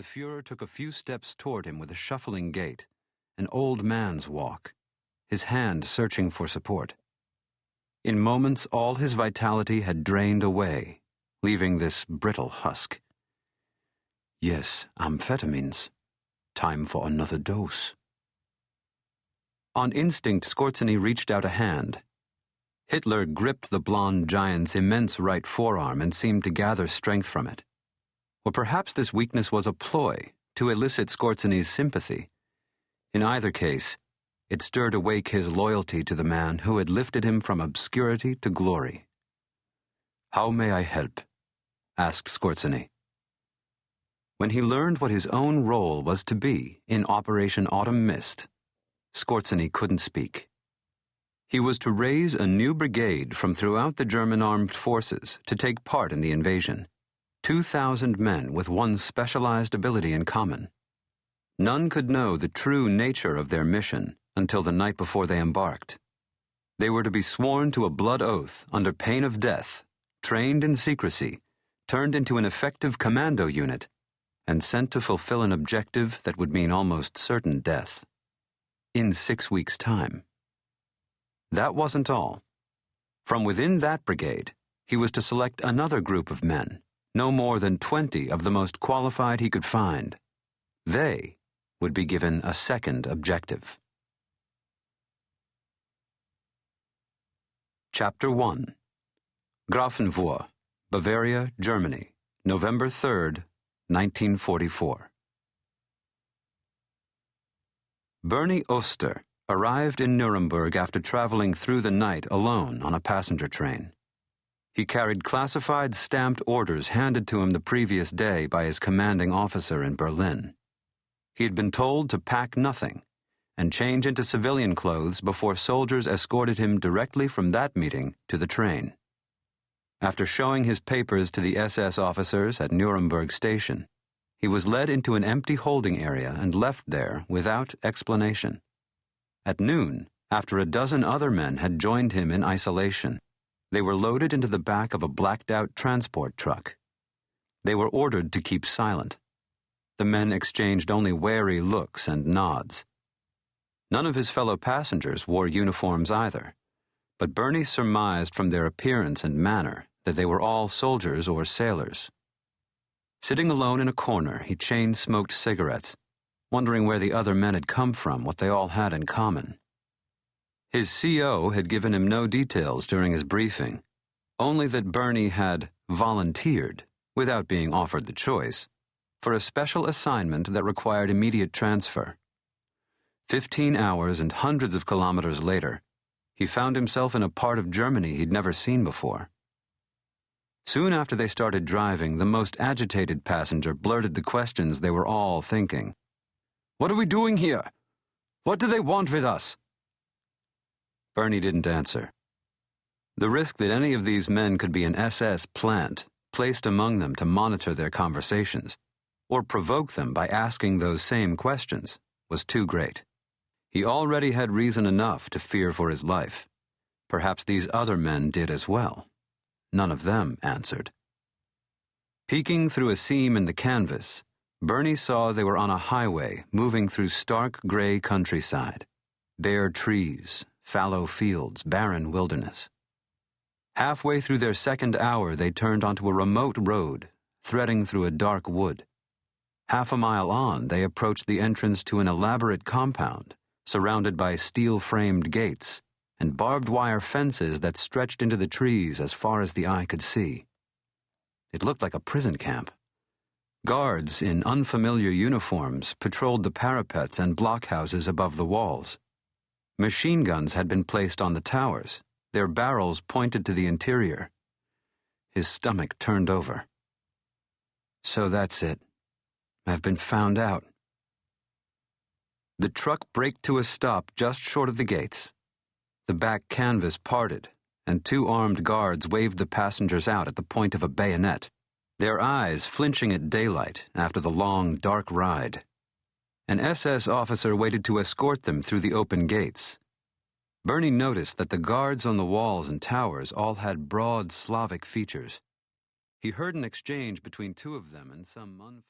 The Führer took a few steps toward him with a shuffling gait, an old man's walk, his hand searching for support. In moments, all his vitality had drained away, leaving this brittle husk. Yes, amphetamines. Time for another dose. On instinct, Skorzeny reached out a hand. Hitler gripped the blond giant's immense right forearm and seemed to gather strength from it. Or perhaps this weakness was a ploy to elicit Skorzeny's sympathy. In either case, it stirred awake his loyalty to the man who had lifted him from obscurity to glory. "How may I help?" asked Skorzeny. When he learned what his own role was to be in Operation Autumn Mist, Skorzeny couldn't speak. He was to raise a new brigade from throughout the German armed forces to take part in the invasion. 2,000 men with one specialized ability in common. None could know the true nature of their mission until the night before they embarked. They were to be sworn to a blood oath under pain of death, trained in secrecy, turned into an effective commando unit, and sent to fulfill an objective that would mean almost certain death. In 6 weeks' time. That wasn't all. From within that brigade, he was to select another group of men, no more than 20 of the most qualified he could find. They would be given a second objective. Chapter 1. Grafenwohr, Bavaria, Germany, November 3rd, 1944. Bernie Oster arrived in Nuremberg after traveling through the night alone on a passenger train. He carried classified stamped orders handed to him the previous day by his commanding officer in Berlin. He had been told to pack nothing and change into civilian clothes before soldiers escorted him directly from that meeting to the train. After showing his papers to the SS officers at Nuremberg station, he was led into an empty holding area and left there without explanation. At noon, after a dozen other men had joined him in isolation, they were loaded into the back of a blacked-out transport truck. They were ordered to keep silent. The men exchanged only wary looks and nods. None of his fellow passengers wore uniforms either, but Bernie surmised from their appearance and manner that they were all soldiers or sailors. Sitting alone in a corner, he chain-smoked cigarettes, wondering where the other men had come from, what they all had in common. His CO had given him no details during his briefing, only that Bernie had volunteered, without being offered the choice, for a special assignment that required immediate transfer. 15 hours and hundreds of kilometers later, he found himself in a part of Germany he'd never seen before. Soon after they started driving, the most agitated passenger blurted the questions they were all thinking. "What are we doing here? What do they want with us?" Bernie didn't answer. The risk that any of these men could be an SS plant placed among them to monitor their conversations, or provoke them by asking those same questions, was too great. He already had reason enough to fear for his life. Perhaps these other men did as well. None of them answered. Peeking through a seam in the canvas, Bernie saw they were on a highway moving through stark gray countryside. Bare trees, fallow fields, barren wilderness. Halfway through their second hour, they turned onto a remote road, threading through a dark wood. Half a mile on, they approached the entrance to an elaborate compound, surrounded by steel-framed gates and barbed wire fences that stretched into the trees as far as the eye could see. It looked like a prison camp. Guards in unfamiliar uniforms patrolled the parapets and blockhouses above the walls. Machine guns had been placed on the towers, their barrels pointed to the interior. His stomach turned over. So that's it. I've been found out. The truck braked to a stop just short of the gates. The back canvas parted, and 2 armed guards waved the passengers out at the point of a bayonet, their eyes flinching at daylight after the long, dark ride. An SS officer waited to escort them through the open gates. Bernie noticed that the guards on the walls and towers all had broad Slavic features. He heard an exchange between 2 of them and some unfamiliar